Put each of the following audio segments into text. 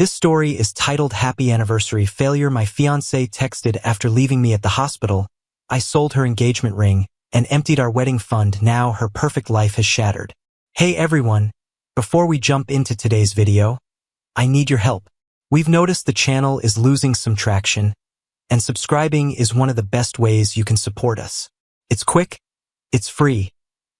This story is titled Happy Anniversary Failure. My fiancée texted after leaving me at the hospital. I sold her engagement ring and emptied our wedding fund. Now her perfect life has shattered. Hey everyone, before we jump into today's video, I need your help. We've noticed the channel is losing some traction, and subscribing is one of the best ways you can support us. It's quick, it's free,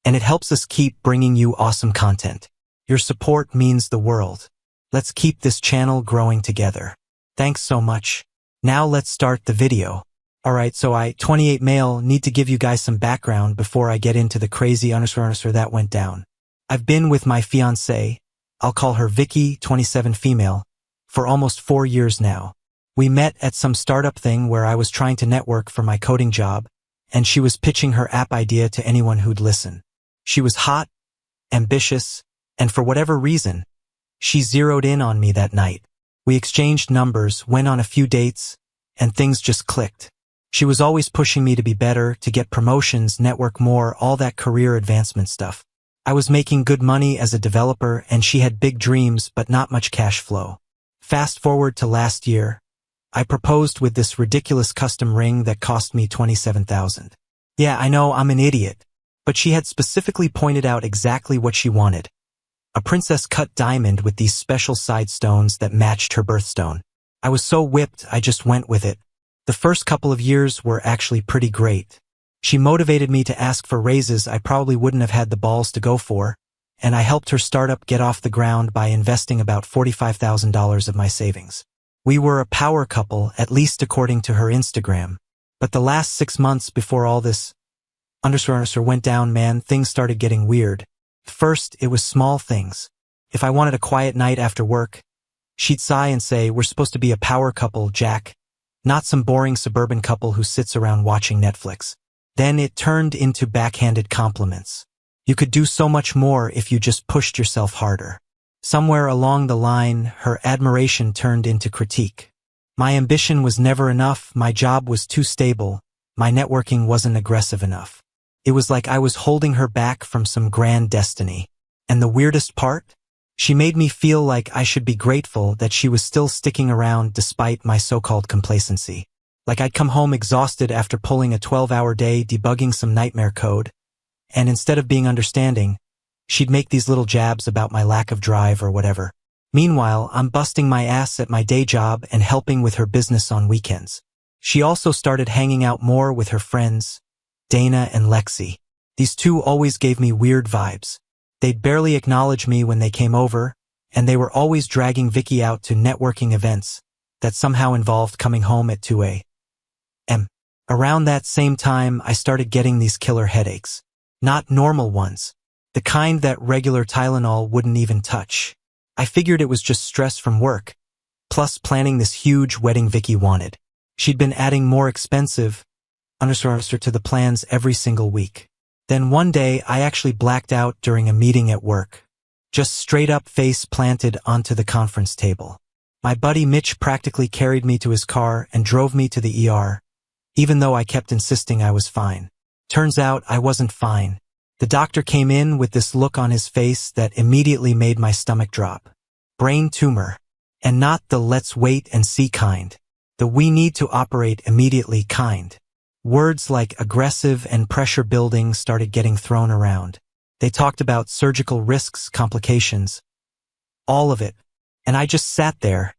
and it helps us keep bringing you awesome content. Your support means the world. Let's keep this channel growing together. Thanks so much. Now let's start the video. Alright, so I, 28 male, need to give you guys some background before I get into the crazy underscore that went down. I've been with my fiancée, I'll call her Vicky, 27 female, for almost 4 years now. We met at some startup thing where I was trying to network for my coding job, and she was pitching her app idea to anyone who'd listen. She was hot, ambitious, and for whatever reason, she zeroed in on me that night. We exchanged numbers, went on a few dates, and things just clicked. She was always pushing me to be better, to get promotions, network more, all that career advancement stuff. I was making good money as a developer, and she had big dreams but not much cash flow. Fast forward to last year, I proposed with this ridiculous custom ring that cost me $27,000. Yeah, I know I'm an idiot, but she had specifically pointed out exactly what she wanted. A princess-cut diamond with these special side stones that matched her birthstone. I was so whipped, I just went with it. The first couple of years were actually pretty great. She motivated me to ask for raises I probably wouldn't have had the balls to go for, and I helped her startup get off the ground by investing about $45,000 of my savings. We were a power couple, at least according to her Instagram. But the last 6 months before all this underscore went down, man, things started getting weird. First, it was small things. If I wanted a quiet night after work, she'd sigh and say, "We're supposed to be a power couple, Jack, not some boring suburban couple who sits around watching Netflix." Then it turned into backhanded compliments. You could do so much more if you just pushed yourself harder. Somewhere along the line, her admiration turned into critique. My ambition was never enough, my job was too stable, my networking wasn't aggressive enough. It was like I was holding her back from some grand destiny. And the weirdest part? She made me feel like I should be grateful that she was still sticking around despite my so-called complacency. Like I'd come home exhausted after pulling a 12-hour day debugging some nightmare code, and instead of being understanding, she'd make these little jabs about my lack of drive or whatever. Meanwhile, I'm busting my ass at my day job and helping with her business on weekends. She also started hanging out more with her friends, Dana and Lexi. These two always gave me weird vibes. They'd barely acknowledge me when they came over, and they were always dragging Vicky out to networking events that somehow involved coming home at 2 a.m. Around that same time, I started getting these killer headaches. Not normal ones. The kind that regular Tylenol wouldn't even touch. I figured it was just stress from work, plus planning this huge wedding Vicky wanted. She'd been adding more expensive to the plans every single week. Then one day, I actually blacked out during a meeting at work. Just straight up face planted onto the conference table. My buddy Mitch practically carried me to his car and drove me to the ER, even though I kept insisting I was fine. Turns out I wasn't fine. The doctor came in with this look on his face that immediately made my stomach drop. Brain tumor. And not the let's wait and see kind. The we need to operate immediately kind. Words like aggressive and pressure building started getting thrown around. They talked about surgical risks, complications. All of it. And I just sat there,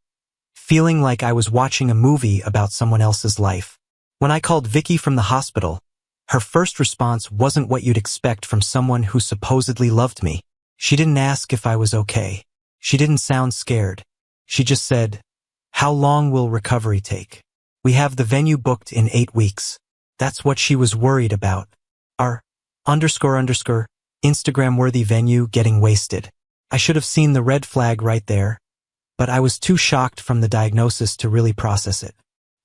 feeling like I was watching a movie about someone else's life. When I called Vicky from the hospital, her first response wasn't what you'd expect from someone who supposedly loved me. She didn't ask if I was okay. She didn't sound scared. She just said, "How long will recovery take? We have the venue booked in 8 weeks. That's what she was worried about. Our underscore Instagram-worthy venue getting wasted. I should have seen the red flag right there, but I was too shocked from the diagnosis to really process it.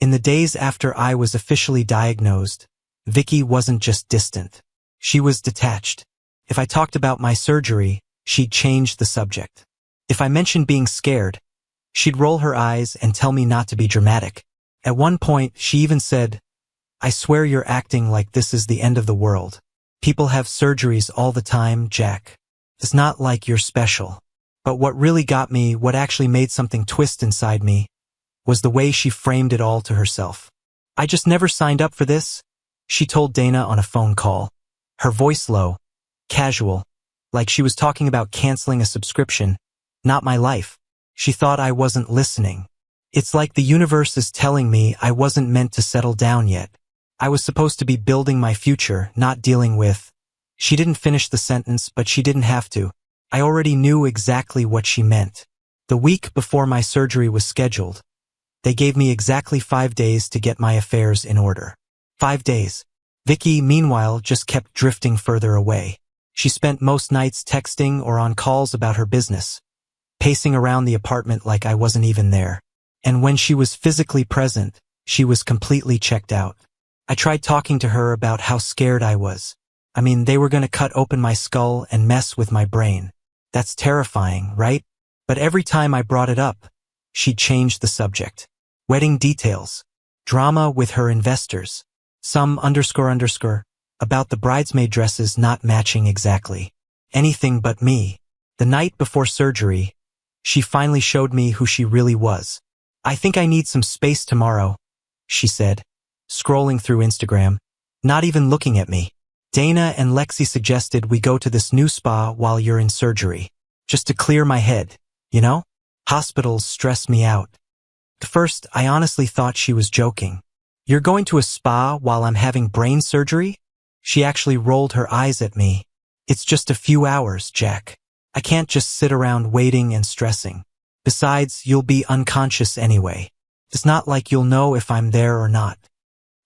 In the days after I was officially diagnosed, Vicky wasn't just distant. She was detached. If I talked about my surgery, she'd change the subject. If I mentioned being scared, she'd roll her eyes and tell me not to be dramatic. At one point, she even said, "I swear you're acting like this is the end of the world. People have surgeries all the time, Jack. It's not like you're special." But what really got me, what actually made something twist inside me, was the way she framed it all to herself. I just never signed up for this, she told Dana on a phone call. Her voice low, casual, like she was talking about canceling a subscription, not my life. She thought I wasn't listening. It's like the universe is telling me I wasn't meant to settle down yet. I was supposed to be building my future, not dealing with. She didn't finish the sentence, but she didn't have to. I already knew exactly what she meant. The week before my surgery was scheduled, they gave me exactly 5 days to get my affairs in order. 5 days. Vicky, meanwhile, just kept drifting further away. She spent most nights texting or on calls about her business, pacing around the apartment like I wasn't even there. And when she was physically present, she was completely checked out. I tried talking to her about how scared I was. I mean, they were going to cut open my skull and mess with my brain. That's terrifying, right? But every time I brought it up, she'd change the subject. Wedding details. Drama with her investors. Some __, about the bridesmaid dresses not matching exactly. Anything but me. The night before surgery, she finally showed me who she really was. I think I need some space tomorrow, she said, scrolling through Instagram, not even looking at me. Dana and Lexi suggested we go to this new spa while you're in surgery. Just to clear my head, you know? Hospitals stress me out. At first, I honestly thought she was joking. You're going to a spa while I'm having brain surgery? She actually rolled her eyes at me. It's just a few hours, Jack. I can't just sit around waiting and stressing. Besides, you'll be unconscious anyway. It's not like you'll know if I'm there or not.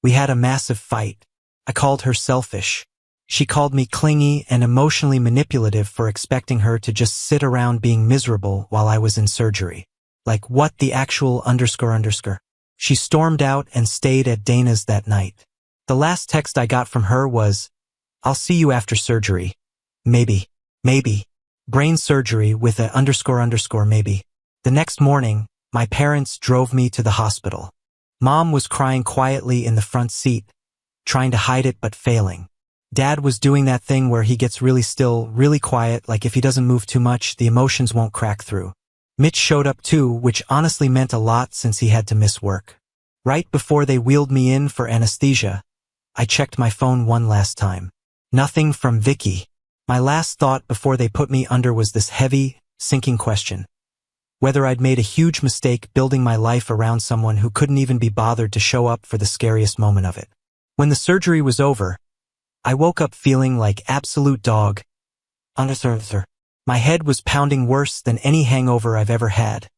We had a massive fight. I called her selfish. She called me clingy and emotionally manipulative for expecting her to just sit around being miserable while I was in surgery. Like what the actual __. She stormed out and stayed at Dana's that night. The last text I got from her was, I'll see you after surgery. Maybe. Brain surgery with a __, maybe. The next morning, my parents drove me to the hospital. Mom was crying quietly in the front seat, trying to hide it but failing. Dad was doing that thing where he gets really still, really quiet, like if he doesn't move too much, the emotions won't crack through. Mitch showed up too, which honestly meant a lot since he had to miss work. Right before they wheeled me in for anesthesia, I checked my phone one last time. Nothing from Vicky. My last thought before they put me under was this heavy, sinking question. Whether I'd made a huge mistake building my life around someone who couldn't even be bothered to show up for the scariest moment of it. When the surgery was over, I woke up feeling like absolute dog. My head was pounding worse than any hangover I've ever had,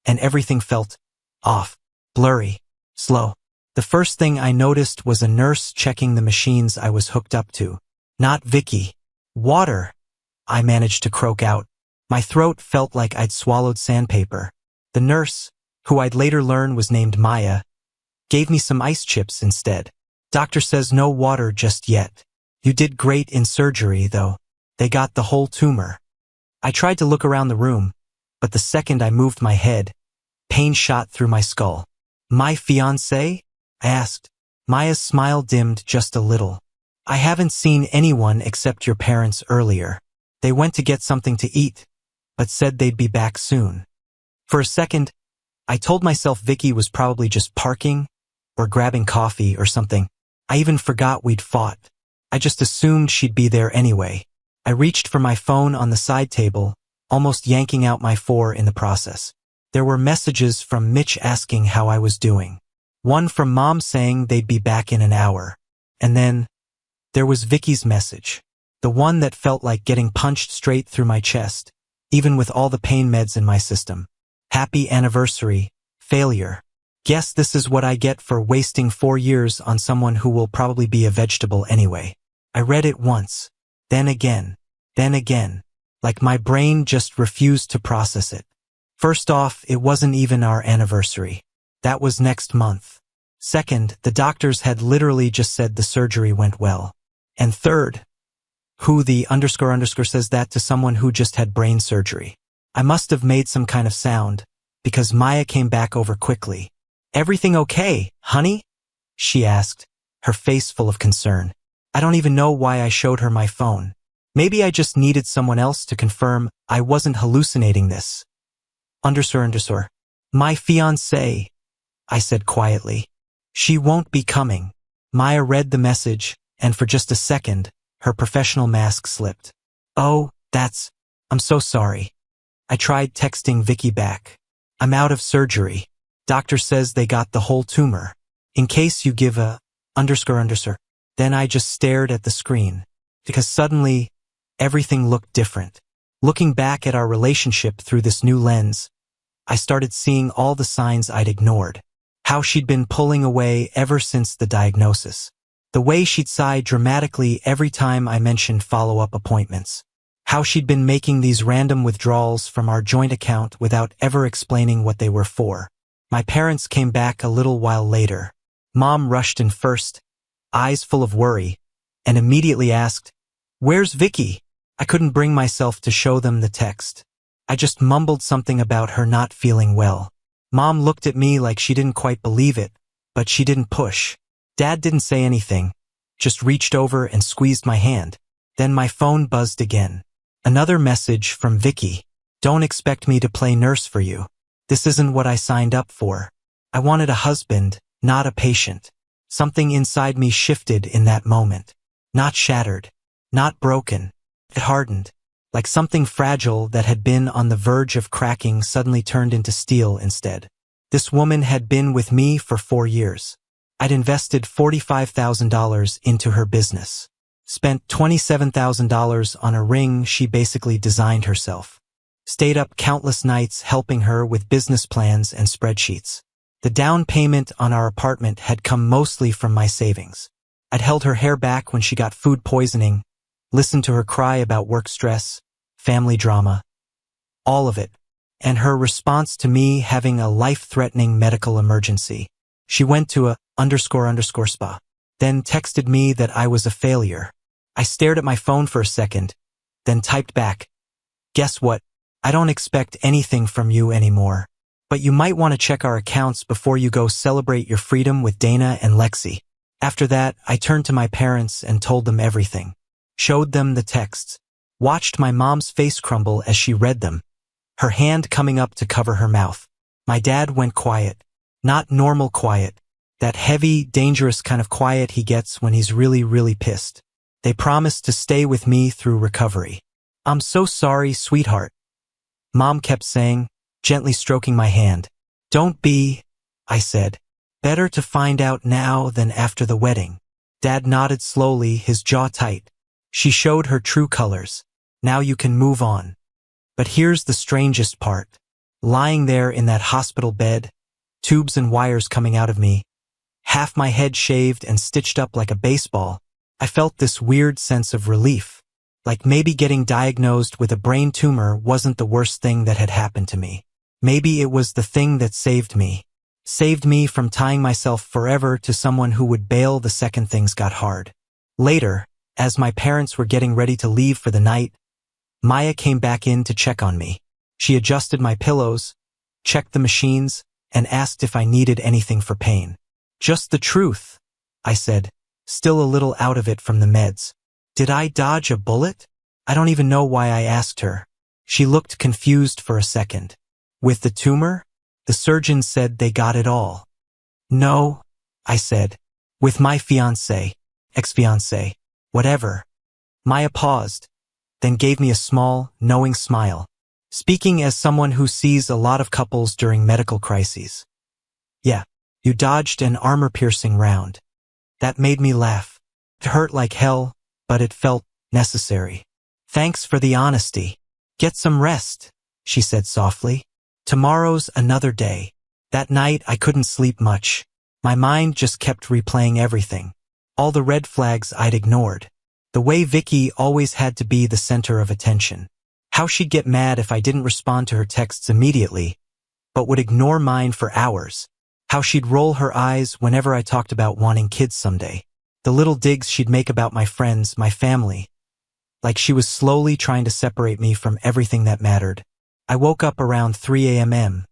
and everything felt off, blurry, slow. The first thing I noticed was a nurse checking the machines I was hooked up to. Not Vicky. Water, I managed to croak out. My throat felt like I'd swallowed sandpaper. The nurse, who I'd later learn was named Maya, gave me some ice chips instead. Doctor says no water just yet. You did great in surgery, though. They got the whole tumor. I tried to look around the room, but the second I moved my head, pain shot through my skull. My fiancé? I asked. Maya's smile dimmed just a little. I haven't seen anyone except your parents earlier. They went to get something to eat, but said they'd be back soon. For a second, I told myself Vicky was probably just parking or grabbing coffee or something. I even forgot we'd fought. I just assumed she'd be there anyway. I reached for my phone on the side table, almost yanking out my 4 in the process. There were messages from Mitch asking how I was doing. One from Mom saying they'd be back in an hour. And then, there was Vicky's message. The one that felt like getting punched straight through my chest, even with all the pain meds in my system. Happy anniversary, failure. Guess this is what I get for wasting 4 years on someone who will probably be a vegetable anyway. I read it once, then again, like my brain just refused to process it. First off, it wasn't even our anniversary. That was next month. Second, the doctors had literally just said the surgery went well. And third, who the __ says that to someone who just had brain surgery. I must have made some kind of sound, because Maya came back over quickly. Everything okay, honey? She asked, her face full of concern. I don't even know why I showed her my phone. Maybe I just needed someone else to confirm I wasn't hallucinating this. Underscore. My fiancée, I said quietly. She won't be coming. Maya read the message, and for just a second, her professional mask slipped. Oh, I'm so sorry. I tried texting Vicky back. I'm out of surgery. Doctor says they got the whole tumor. In case you give a underscore. Then I just stared at the screen, because suddenly, everything looked different. Looking back at our relationship through this new lens, I started seeing all the signs I'd ignored. How she'd been pulling away ever since the diagnosis. The way she'd sigh dramatically every time I mentioned follow-up appointments. How she'd been making these random withdrawals from our joint account without ever explaining what they were for. My parents came back a little while later. Mom rushed in first, eyes full of worry, and immediately asked, "Where's Vicky?" I couldn't bring myself to show them the text. I just mumbled something about her not feeling well. Mom looked at me like she didn't quite believe it, but she didn't push. Dad didn't say anything, just reached over and squeezed my hand. Then my phone buzzed again. Another message from Vicky. Don't expect me to play nurse for you. This isn't what I signed up for. I wanted a husband, not a patient. Something inside me shifted in that moment. Not shattered. Not broken. It hardened. Like something fragile that had been on the verge of cracking suddenly turned into steel instead. This woman had been with me for 4 years. I'd invested $45,000 into her business. Spent $27,000 on a ring she basically designed herself. Stayed up countless nights helping her with business plans and spreadsheets. The down payment on our apartment had come mostly from my savings. I'd held her hair back when she got food poisoning, listened to her cry about work stress, family drama, all of it, and her response to me having a life-threatening medical emergency. She went to a underscore spa, then texted me that I was a failure. I stared at my phone for a second, then typed back, "Guess what? I don't expect anything from you anymore. But you might want to check our accounts before you go celebrate your freedom with Dana and Lexi." After that, I turned to my parents and told them everything. Showed them the texts. Watched my mom's face crumble as she read them, her hand coming up to cover her mouth. My dad went quiet. Not normal quiet. That heavy, dangerous kind of quiet he gets when he's really, really pissed. They promised to stay with me through recovery. "I'm so sorry, sweetheart," Mom kept saying, gently stroking my hand. "Don't be," I said. "Better to find out now than after the wedding." Dad nodded slowly, his jaw tight. She showed her true colors. Now you can move on. But here's the strangest part. Lying there in that hospital bed, tubes and wires coming out of me, half my head shaved and stitched up like a baseball, I felt this weird sense of relief. Like maybe getting diagnosed with a brain tumor wasn't the worst thing that had happened to me. Maybe it was the thing that saved me. Saved me from tying myself forever to someone who would bail the second things got hard. Later, as my parents were getting ready to leave for the night, Maya came back in to check on me. She adjusted my pillows, checked the machines, and asked if I needed anything for pain. "Just the truth," I said, still a little out of it from the meds. Did I dodge a bullet? I don't even know why I asked her. She looked confused for a second. "With the tumor? The surgeon said they got it all." "No," I said. "With my fiancé, ex-fiancé, whatever." Maya paused, then gave me a small, knowing smile, speaking as someone who sees a lot of couples during medical crises. "Yeah, you dodged an armor-piercing round." That made me laugh. It hurt like hell, but it felt necessary. "Thanks for the honesty. Get some rest," she said softly. "Tomorrow's another day." That night I couldn't sleep much. My mind just kept replaying everything. All the red flags I'd ignored. The way Vicky always had to be the center of attention. How she'd get mad if I didn't respond to her texts immediately, but would ignore mine for hours. How she'd roll her eyes whenever I talked about wanting kids someday. The little digs she'd make about my friends, my family. Like she was slowly trying to separate me from everything that mattered. I woke up around 3 a.m.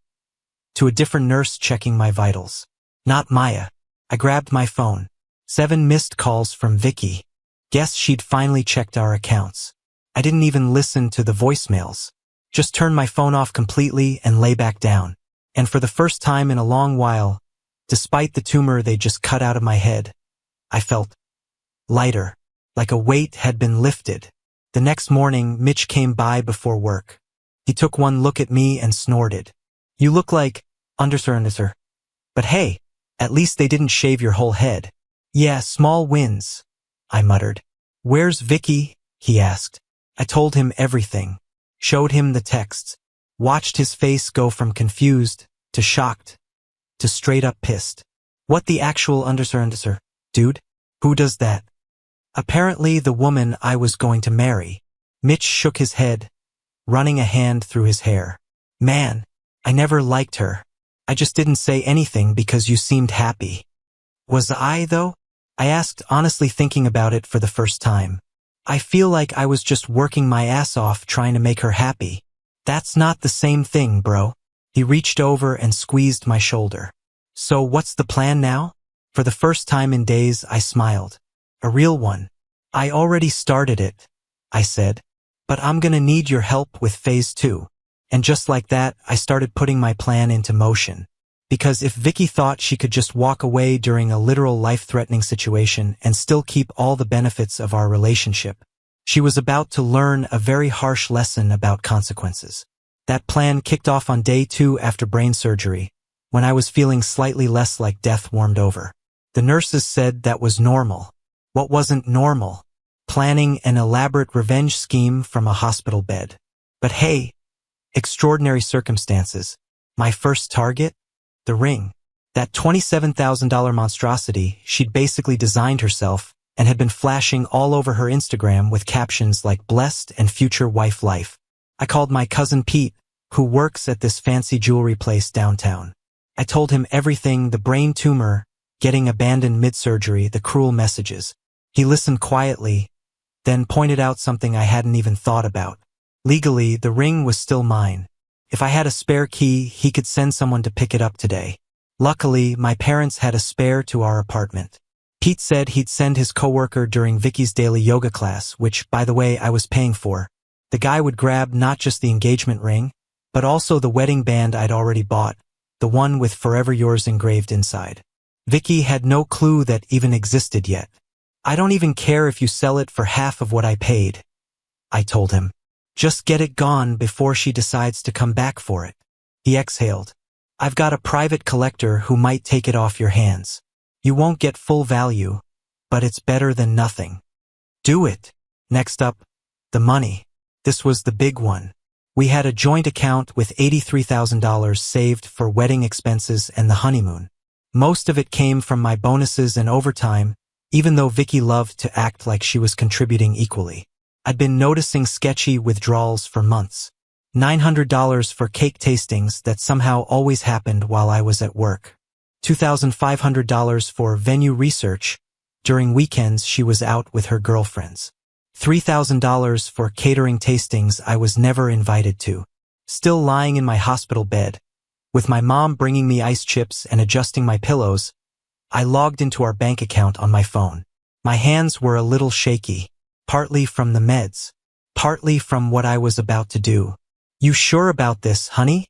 to a different nurse checking my vitals. Not Maya. I grabbed my phone. 7 missed calls from Vicky. Guess she'd finally checked our accounts. I didn't even listen to the voicemails. Just turned my phone off completely and lay back down. And for the first time in a long while, despite the tumor they just cut out of my head, I felt lighter, like a weight had been lifted. The next morning, Mitch came by before work. He took one look at me and snorted. "You look like undersir. But hey, at least they didn't shave your whole head." "Yeah, small wins," I muttered. "Where's Vicky?" he asked. I told him everything, showed him the texts, watched his face go from confused to shocked to straight up pissed. "What the actual undersir, dude? Who does that?" "Apparently the woman I was going to marry." Mitch shook his head, running a hand through his hair. "Man, I never liked her. I just didn't say anything because you seemed happy." "Was I, though?" I asked, honestly thinking about it for the first time. I feel like I was just working my ass off trying to make her happy. "That's not the same thing, bro." He reached over and squeezed my shoulder. "So what's the plan now?" For the first time in days, I smiled. "A real one." "I already started it," I said. "But I'm gonna need your help with phase 2. And just like that, I started putting my plan into motion. Because if Vicky thought she could just walk away during a literal life-threatening situation and still keep all the benefits of our relationship, she was about to learn a very harsh lesson about consequences. That plan kicked off on day 2 after brain surgery, when I was feeling slightly less like death warmed over. The nurses said that was normal. What wasn't normal? Planning an elaborate revenge scheme from a hospital bed. But hey, extraordinary circumstances. My first target? The ring. That $27,000 monstrosity she'd basically designed herself and had been flashing all over her Instagram with captions like "blessed" and "future wife life." I called my cousin Pete, who works at this fancy jewelry place downtown. I told him everything: the brain tumor, getting abandoned mid-surgery, the cruel messages. He listened quietly, then pointed out something I hadn't even thought about. Legally, the ring was still mine. If I had a spare key, he could send someone to pick it up today. Luckily, my parents had a spare to our apartment. Pete said he'd send his coworker during Vicky's daily yoga class, which, by the way, I was paying for. The guy would grab not just the engagement ring, but also the wedding band I'd already bought, the one with "Forever Yours" engraved inside. Vicky had no clue that even existed yet. "I don't even care if you sell it for half of what I paid," I told him. "Just get it gone before she decides to come back for it." He exhaled. "I've got a private collector who might take it off your hands. You won't get full value, but it's better than nothing. Do it." Next up, the money. This was the big one. We had a joint account with $83,000 saved for wedding expenses and the honeymoon. Most of it came from my bonuses and overtime, even though Vicky loved to act like she was contributing equally. I'd been noticing sketchy withdrawals for months. $900 for cake tastings that somehow always happened while I was at work. $2,500 for venue research. During weekends she was out with her girlfriends. $3,000 for catering tastings I was never invited to. Still lying in my hospital bed, with my mom bringing me ice chips and adjusting my pillows, I logged into our bank account on my phone. My hands were a little shaky. Partly from the meds, partly from what I was about to do. "You sure about this, honey?"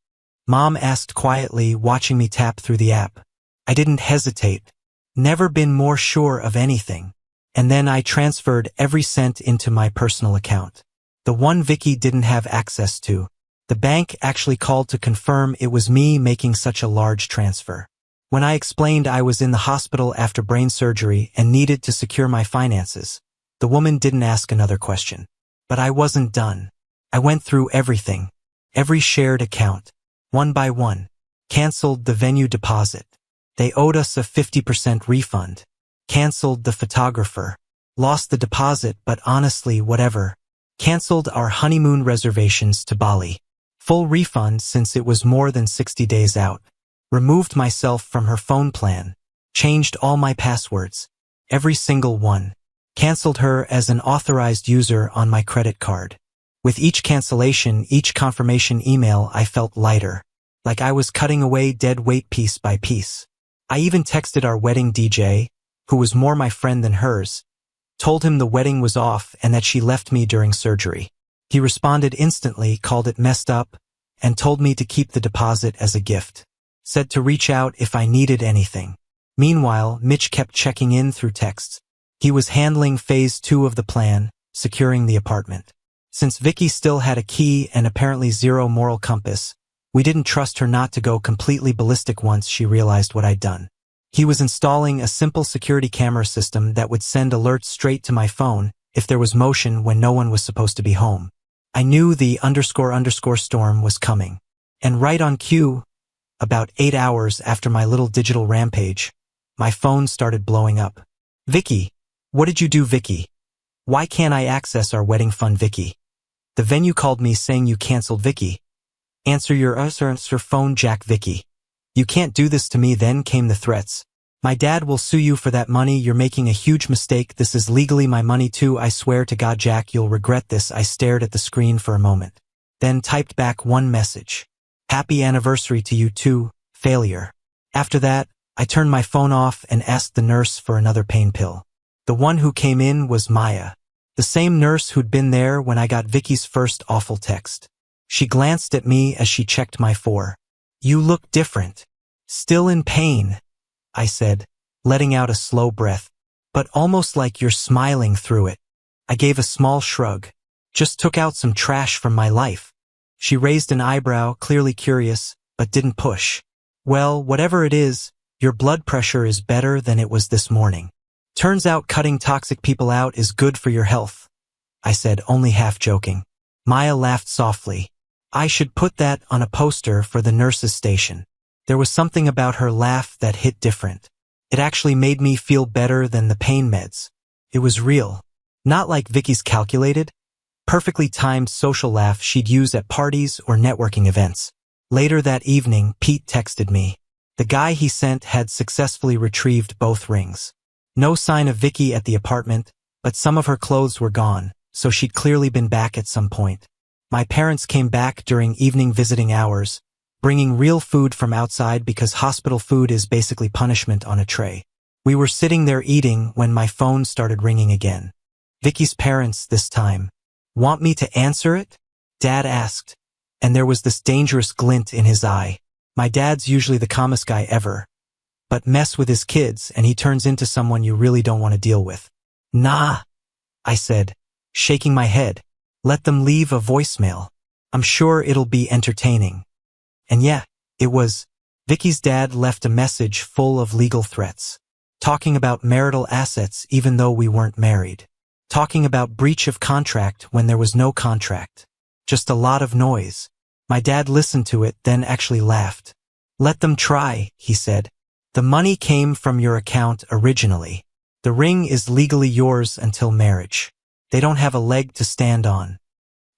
Mom asked quietly, watching me tap through the app. I didn't hesitate. Never been more sure of anything. And then I transferred every cent into my personal account. The one Vicky didn't have access to. The bank actually called to confirm it was me making such a large transfer. When I explained I was in the hospital after brain surgery and needed to secure my finances, the woman didn't ask another question. But I wasn't done. I went through everything, every shared account, one by one. Canceled the venue deposit. They owed us a 50% refund. Canceled the photographer. Lost the deposit, but honestly, whatever. Canceled our honeymoon reservations to Bali. Full refund since it was more than 60 days out. Removed myself from her phone plan. Changed all my passwords. Every single one. Canceled her as an authorized user on my credit card. With each cancellation, each confirmation email, I felt lighter, like I was cutting away dead weight piece by piece. I even texted our wedding DJ, who was more my friend than hers, Told him the wedding was off and that she left me during surgery. He responded instantly, called it messed up, and told me to keep the deposit as a gift. Said to reach out if I needed anything. Meanwhile, Mitch kept checking in through texts. He was handling phase 2 of the plan, securing the apartment. Since Vicky still had a key and apparently zero moral compass, we didn't trust her not to go completely ballistic once she realized what I'd done. He was installing a simple security camera system that would send alerts straight to my phone if there was motion when no one was supposed to be home. I knew the __ storm was coming. And right on cue, about 8 hours after my little digital rampage, my phone started blowing up. Vicky, what did you do, Vicky? Why can't I access our wedding fund, Vicky? The venue called me saying you canceled, Vicky. Answer your phone, Jack, Vicky. You can't do this to me. Then came the threats. My dad will sue you for that money. You're making a huge mistake. This is legally my money too. I swear to God, Jack, you'll regret this. I stared at the screen for a moment, then typed back one message. Happy anniversary to you too, failure. After that, I turned my phone off and asked the nurse for another pain pill. The one who came in was Maya, the same nurse who'd been there when I got Vicky's first awful text. She glanced at me as she checked my phone. You look different. Still in pain, I said, letting out a slow breath, but almost like you're smiling through it. I gave a small shrug. Just took out some trash from my life. She raised an eyebrow, clearly curious, but didn't push. Well, whatever it is, your blood pressure is better than it was this morning. Turns out cutting toxic people out is good for your health, I said, only half joking. Maya laughed softly. I should put that on a poster for the nurse's station. There was something about her laugh that hit different. It actually made me feel better than the pain meds. It was real. Not like Vicky's calculated, perfectly timed social laugh she'd use at parties or networking events. Later that evening, Pete texted me. The guy he sent had successfully retrieved both rings. No sign of Vicky at the apartment, but some of her clothes were gone, so she'd clearly been back at some point. My parents came back during evening visiting hours, bringing real food from outside because hospital food is basically punishment on a tray. We were sitting there eating when my phone started ringing again. Vicky's parents this time. Want me to answer it? Dad asked, and there was this dangerous glint in his eye. My dad's usually the calmest guy ever, but mess with his kids and he turns into someone you really don't want to deal with. Nah, I said, shaking my head. Let them leave a voicemail. I'm sure it'll be entertaining. And yeah, it was. Vicky's dad left a message full of legal threats. Talking about marital assets even though we weren't married. Talking about breach of contract when there was no contract. Just a lot of noise. My dad listened to it, then actually laughed. Let them try, he said. The money came from your account originally. The ring is legally yours until marriage. They don't have a leg to stand on.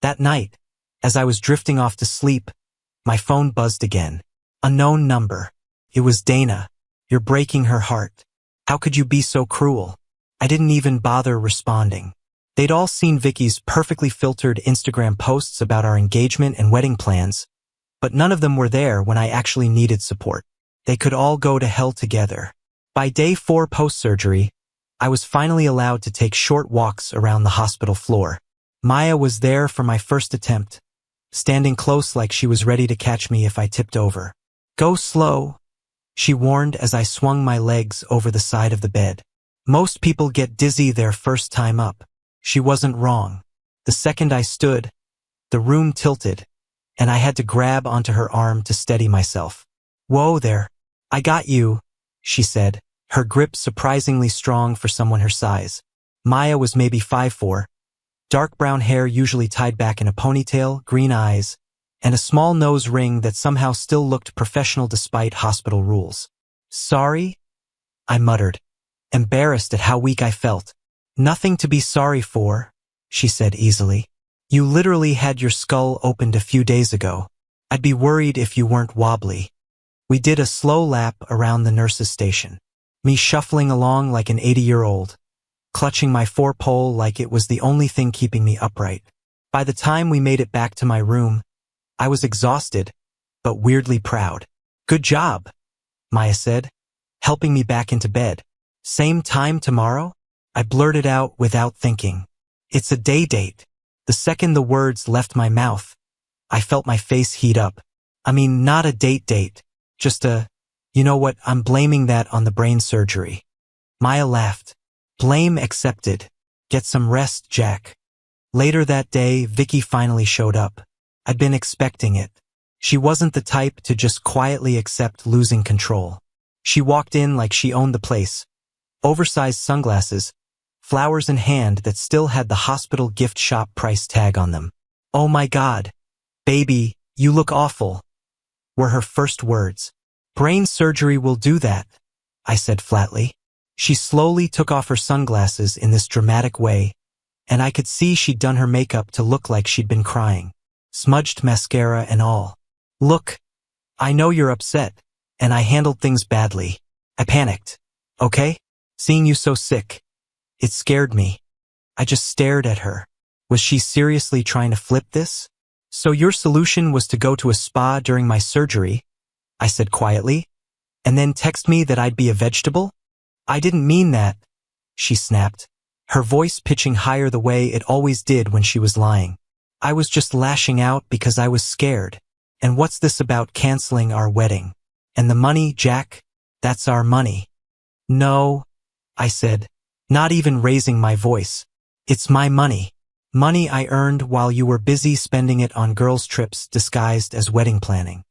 That night, as I was drifting off to sleep, my phone buzzed again. Unknown number. It was Dana. You're breaking her heart. How could you be so cruel? I didn't even bother responding. They'd all seen Vicky's perfectly filtered Instagram posts about our engagement and wedding plans, but none of them were there when I actually needed support. They could all go to hell together. By day 4 post-surgery, I was finally allowed to take short walks around the hospital floor. Maya was there for my first attempt, standing close like she was ready to catch me if I tipped over. Go slow, she warned as I swung my legs over the side of the bed. Most people get dizzy their first time up. She wasn't wrong. The second I stood, the room tilted, and I had to grab onto her arm to steady myself. Whoa there. I got you, she said, her grip surprisingly strong for someone her size. Maya was maybe 5'4", dark brown hair usually tied back in a ponytail, green eyes, and a small nose ring that somehow still looked professional despite hospital rules. Sorry? I muttered, embarrassed at how weak I felt. Nothing to be sorry for, she said easily. You literally had your skull opened a few days ago. I'd be worried if you weren't wobbly. We did a slow lap around the nurse's station. Me shuffling along like an 80-year-old, clutching my four-pole like it was the only thing keeping me upright. By the time we made it back to my room, I was exhausted, but weirdly proud. Good job, Maya said, helping me back into bed. Same time tomorrow? I blurted out without thinking. It's a day date. The second the words left my mouth, I felt my face heat up. I mean, not a date, just a, you know what, I'm blaming that on the brain surgery. Maya laughed. Blame accepted. Get some rest, Jack. Later that day, Vicky finally showed up. I'd been expecting it. She wasn't the type to just quietly accept losing control. She walked in like she owned the place. Oversized sunglasses, flowers in hand that still had the hospital gift shop price tag on them. "Oh my God, baby, you look awful," were her first words. "Brain surgery will do that," I said flatly. She slowly took off her sunglasses in this dramatic way, and I could see she'd done her makeup to look like she'd been crying. Smudged mascara and all. "Look, I know you're upset, and I handled things badly. I panicked, okay? Seeing you so sick, it scared me." I just stared at her. Was she seriously trying to flip this? "So your solution was to go to a spa during my surgery," I said quietly, "and then text me that I'd be a vegetable?" "I didn't mean that," she snapped, her voice pitching higher the way it always did when she was lying. "I was just lashing out because I was scared. And what's this about canceling our wedding? And the money, Jack? That's our money." "No," I said, not even raising my voice. "It's my money. Money I earned while you were busy spending it on girls' trips disguised as wedding planning."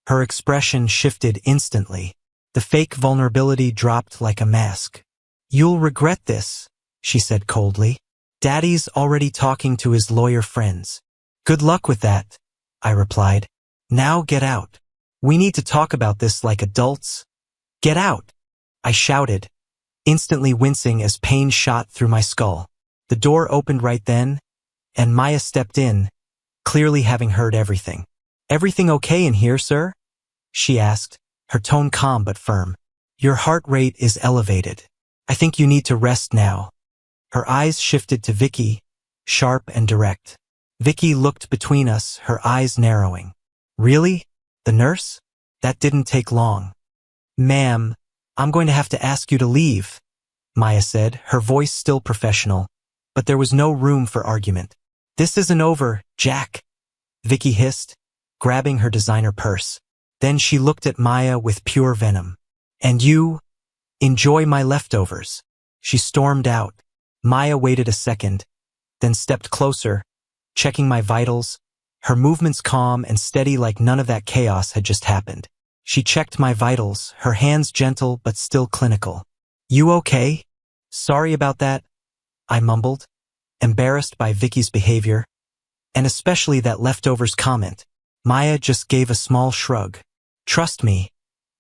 Her expression shifted instantly. The fake vulnerability dropped like a mask. "You'll regret this," she said coldly. "Daddy's already talking to his lawyer friends." "Good luck with that," I replied. "Now get out. We need to talk about this like adults." "Get out," I shouted, instantly wincing as pain shot through my skull. The door opened right then, and Maya stepped in, clearly having heard everything. "Everything okay in here, sir?" she asked, her tone calm but firm. "Your heart rate is elevated. I think you need to rest now." Her eyes shifted to Vicky, sharp and direct. Vicky looked between us, her eyes narrowing. "Really? The nurse?" That didn't take long. "Ma'am, I'm going to have to ask you to leave," Maya said, her voice still professional, but there was no room for argument. "This isn't over, Jack," Vicky hissed, grabbing her designer purse. Then she looked at Maya with pure venom. "And you? Enjoy my leftovers." She stormed out. Maya waited a second, then stepped closer, checking my vitals, her movements calm and steady like none of that chaos had just happened. She checked my vitals, her hands gentle but still clinical. "You okay?" "Sorry about that," I mumbled, embarrassed by Vicky's behavior, and especially that leftovers comment. Maya just gave a small shrug. "Trust me,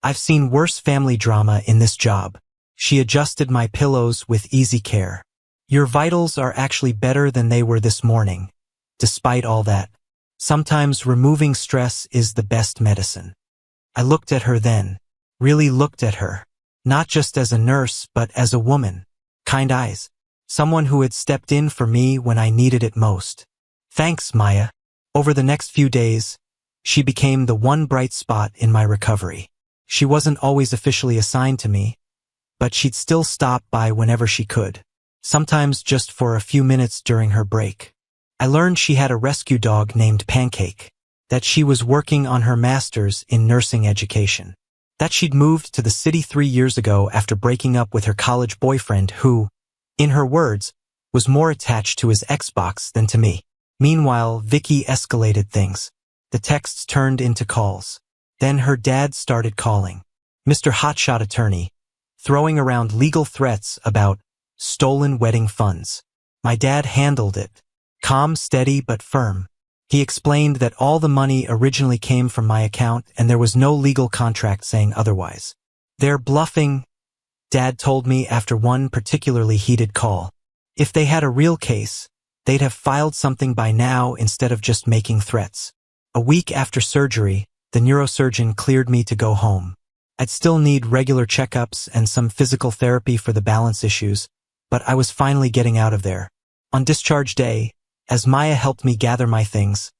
I've seen worse family drama in this job." She adjusted my pillows with easy care. "Your vitals are actually better than they were this morning, despite all that. Sometimes removing stress is the best medicine." I looked at her then, really looked at her, not just as a nurse but as a woman. Kind eyes. Someone who had stepped in for me when I needed it most. "Thanks, Maya." Over the next few days, she became the one bright spot in my recovery. She wasn't always officially assigned to me, but she'd still stop by whenever she could, sometimes just for a few minutes during her break. I learned she had a rescue dog named Pancake, that she was working on her master's in nursing education, that she'd moved to the city 3 years ago after breaking up with her college boyfriend who, in her words, was more attached to his Xbox than to me. Meanwhile, Vicky escalated things. The texts turned into calls. Then her dad started calling, Mr. Hotshot Attorney, throwing around legal threats about stolen wedding funds. My dad handled it, calm, steady, but firm. He explained that all the money originally came from my account and there was no legal contract saying otherwise. "They're bluffing," Dad told me after one particularly heated call. "If they had a real case, they'd have filed something by now instead of just making threats." A week after surgery, the neurosurgeon cleared me to go home. I'd still need regular checkups and some physical therapy for the balance issues, but I was finally getting out of there. On discharge day, as Maya helped me gather my things,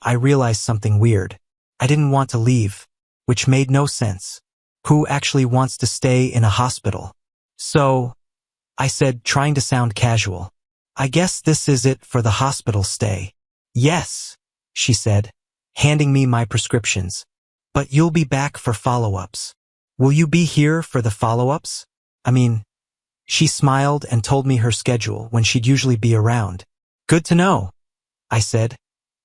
I realized something weird. I didn't want to leave, which made no sense. Who actually wants to stay in a hospital? So, I said, trying to sound casual. I guess this is it for the hospital stay. Yes, she said, handing me my prescriptions. But you'll be back for follow-ups. Will you be here for the follow-ups? She smiled and told me her schedule when she'd usually be around. Good to know, I said,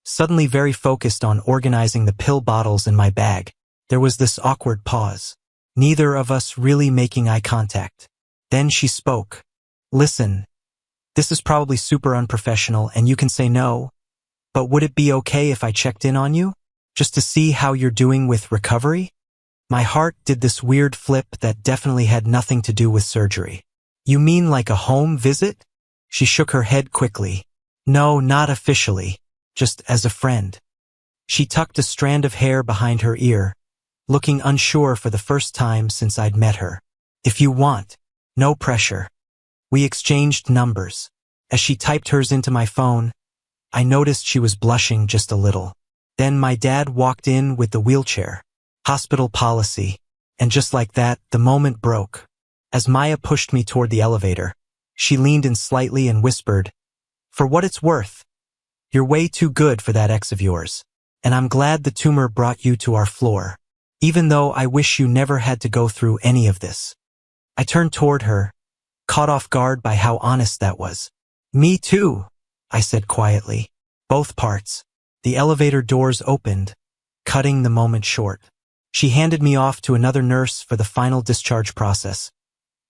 suddenly very focused on organizing the pill bottles in my bag. There was this awkward pause, neither of us really making eye contact. Then she spoke. Listen, this is probably super unprofessional and you can say no, but would it be okay if I checked in on you? Just to see how you're doing with recovery? My heart did this weird flip that definitely had nothing to do with surgery. You mean like a home visit? She shook her head quickly. No, not officially, just as a friend. She tucked a strand of hair behind her ear, looking unsure for the first time since I'd met her. If you want, no pressure. We exchanged numbers. As she typed hers into my phone, I noticed she was blushing just a little. Then my dad walked in with the wheelchair. Hospital policy. And just like that, the moment broke. As Maya pushed me toward the elevator, she leaned in slightly and whispered, "For what it's worth, you're way too good for that ex of yours. And I'm glad the tumor brought you to our floor. Even though I wish you never had to go through any of this." I turned toward her, caught off guard by how honest that was. Me too, I said quietly. Both parts. The elevator doors opened, cutting the moment short. She handed me off to another nurse for the final discharge process,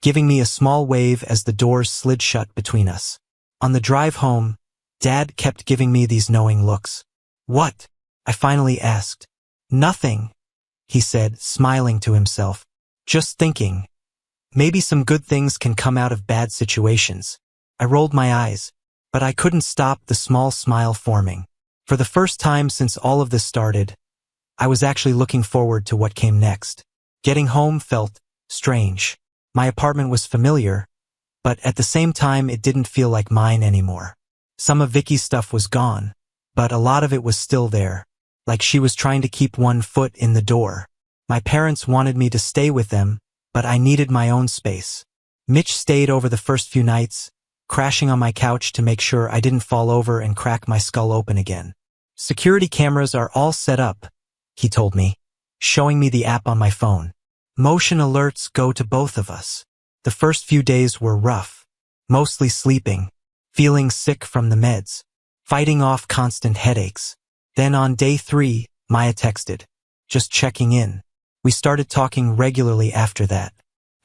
giving me a small wave as the doors slid shut between us. On the drive home, Dad kept giving me these knowing looks. What? I finally asked. Nothing, he said, smiling to himself. Just thinking. Maybe some good things can come out of bad situations. I rolled my eyes, but I couldn't stop the small smile forming. For the first time since all of this started, I was actually looking forward to what came next. Getting home felt strange. My apartment was familiar, but at the same time it didn't feel like mine anymore. Some of Vicky's stuff was gone, but a lot of it was still there, like she was trying to keep one foot in the door. My parents wanted me to stay with them, but I needed my own space. Mitch stayed over the first few nights, crashing on my couch to make sure I didn't fall over and crack my skull open again. Security cameras are all set up, he told me, showing me the app on my phone. Motion alerts go to both of us. The first few days were rough, mostly sleeping, feeling sick from the meds, fighting off constant headaches. Then on day 3, Maya texted, just checking in. We started talking regularly after that.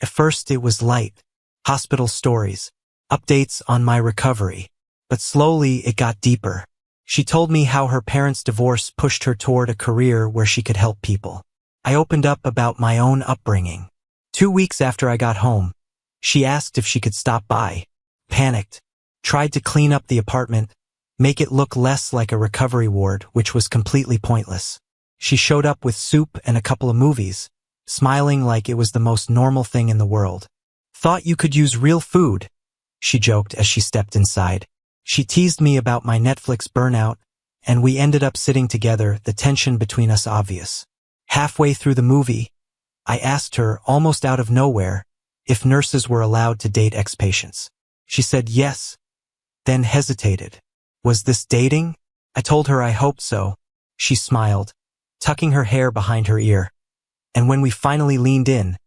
At first it was light, hospital stories, updates on my recovery, but slowly it got deeper. She told me how her parents' divorce pushed her toward a career where she could help people. I opened up about my own upbringing. 2 weeks after I got home, she asked if she could stop by. Panicked. Tried to clean up the apartment, make it look less like a recovery ward, which was completely pointless. She showed up with soup and a couple of movies, smiling like it was the most normal thing in the world. Thought you could use real food, she joked as she stepped inside. She teased me about my Netflix burnout, and we ended up sitting together, the tension between us obvious. Halfway through the movie, I asked her, almost out of nowhere, if nurses were allowed to date ex-patients. She said yes, then hesitated. Was this dating? I told her I hoped so. She smiled, tucking her hair behind her ear. And when we finally leaned in,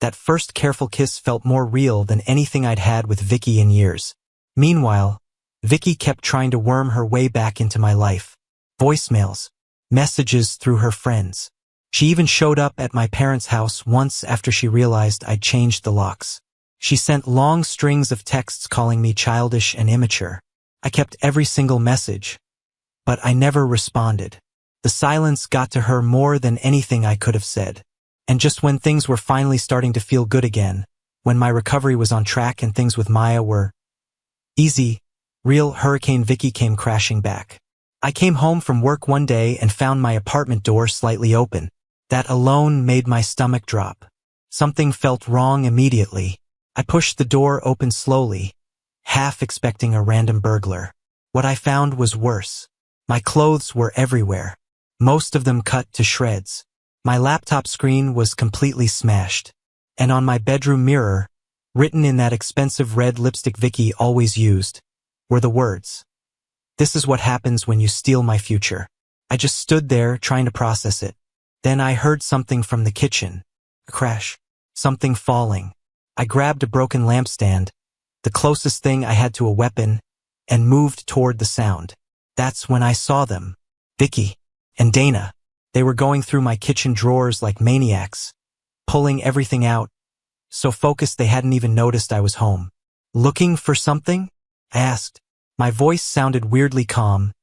that first careful kiss felt more real than anything I'd had with Vicky in years. Meanwhile, Vicky kept trying to worm her way back into my life. Voicemails, messages through her friends. She even showed up at my parents' house once after she realized I'd changed the locks. She sent long strings of texts calling me childish and immature. I kept every single message, but I never responded. The silence got to her more than anything I could have said. And just when things were finally starting to feel good again, when my recovery was on track and things with Maya were easy, real Hurricane Vicky came crashing back. I came home from work one day and found my apartment door slightly open. That alone made my stomach drop. Something felt wrong immediately. I pushed the door open slowly, half expecting a random burglar. What I found was worse. My clothes were everywhere, most of them cut to shreds. My laptop screen was completely smashed, and on my bedroom mirror, Written in that expensive red lipstick Vicky always used were the words, "This is what happens when you steal my future." I just stood there trying to process it. Then I heard something from the kitchen. A crash. Something falling. I grabbed a broken lampstand, the closest thing I had to a weapon, and moved toward the sound. That's when I saw them. Vicky and Dana. They were going through my kitchen drawers like maniacs, pulling everything out, so focused they hadn't even noticed I was home. "Looking for something?" I asked. My voice sounded weirdly calm,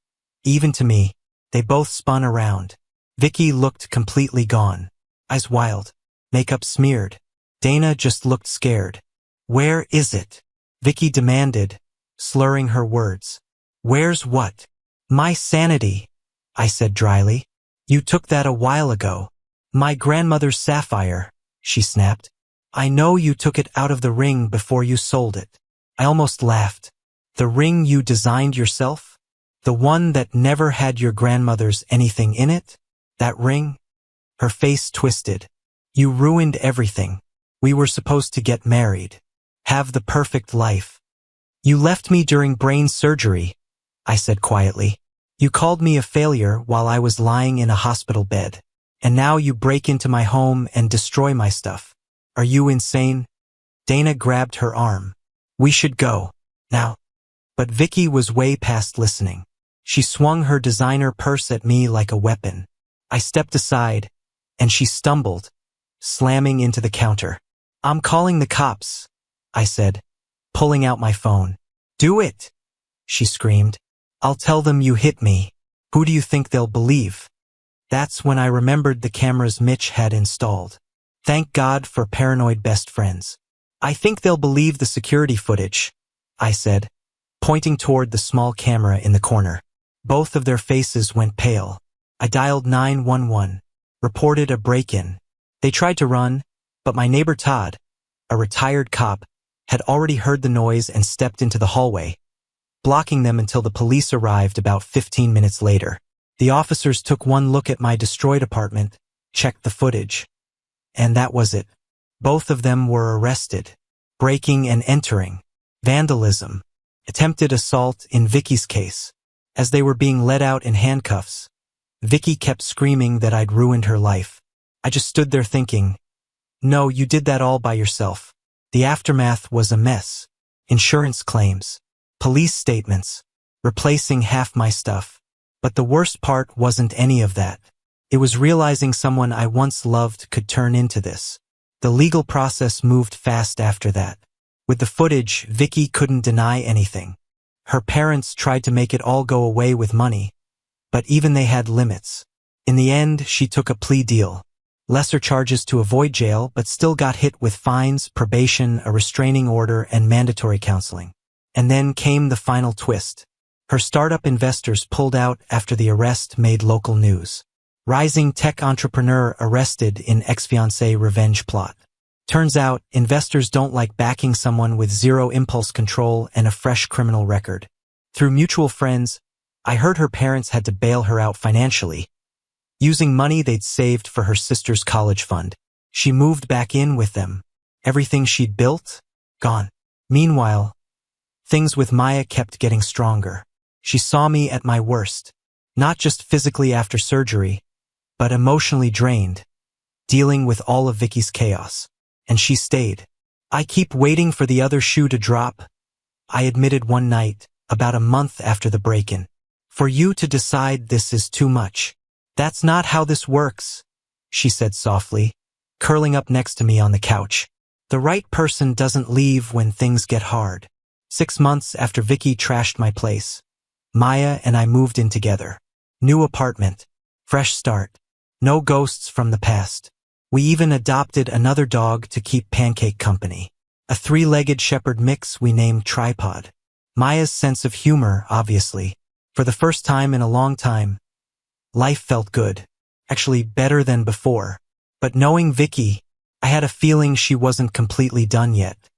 even to me. They both spun around. Vicky looked completely gone. Eyes wild. Makeup smeared. Dana just looked scared. "Where is it?" Vicky demanded, slurring her words. "Where's what?" "My sanity," I said dryly. "You took that a while ago." "My grandmother's sapphire," she snapped. "I know you took it out of the ring before you sold it." I almost laughed. "The ring you designed yourself? The one that never had your grandmother's anything in it? That ring?" Her face twisted. "You ruined everything. We were supposed to get married. Have the perfect life. You left me during brain surgery," I said quietly. "You called me a failure while I was lying in a hospital bed. And now you break into my home and destroy my stuff. Are you insane?" Dana grabbed her arm. "We should go. Now." But Vicky was way past listening. She swung her designer purse at me like a weapon. I stepped aside, and she stumbled, slamming into the counter. "I'm calling the cops," I said, pulling out my phone. "Do it," she screamed. "I'll tell them you hit me. Who do you think they'll believe?" That's when I remembered the cameras Mitch had installed. Thank God for paranoid best friends. "I think they'll believe the security footage," I said, pointing toward the small camera in the corner. Both of their faces went pale. I dialed 911, reported a break-in. They tried to run, but my neighbor Todd, a retired cop, had already heard the noise and stepped into the hallway, blocking them until the police arrived about 15 minutes later. The officers took one look at my destroyed apartment, checked the footage, and that was it. Both of them were arrested. Breaking and entering, vandalism, attempted assault in Vicky's case. As they were being led out in handcuffs, Vicky kept screaming that I'd ruined her life. I just stood there thinking, no, you did that all by yourself. The aftermath was a mess. Insurance claims, police statements, replacing half my stuff. But the worst part wasn't any of that. It was realizing someone I once loved could turn into this. The legal process moved fast after that. With the footage, Vicky couldn't deny anything. Her parents tried to make it all go away with money, but even they had limits. In the end, she took a plea deal. Lesser charges to avoid jail, but still got hit with fines, probation, a restraining order, and mandatory counseling. And then came the final twist. Her startup investors pulled out after the arrest made local news. Rising tech entrepreneur arrested in ex-fiancée revenge plot. Turns out, investors don't like backing someone with zero impulse control and a fresh criminal record. Through mutual friends, I heard her parents had to bail her out financially, using money they'd saved for her sister's college fund. She moved back in with them. Everything she'd built, gone. Meanwhile, things with Maya kept getting stronger. She saw me at my worst, not just physically after surgery, but emotionally drained, dealing with all of Vicky's chaos. And she stayed. "I keep waiting for the other shoe to drop," I admitted one night, about a month after the break-in. "For you to decide this is too much." "That's not how this works," she said softly, curling up next to me on the couch. "The right person doesn't leave when things get hard." 6 months after Vicky trashed my place, Maya and I moved in together. New apartment, fresh start, no ghosts from the past. We even adopted another dog to keep Pancake company. A 3-legged shepherd mix we named Tripod. Maya's sense of humor, obviously. For the first time in a long time, life felt good. Actually, better than before. But knowing Vicky, I had a feeling she wasn't completely done yet.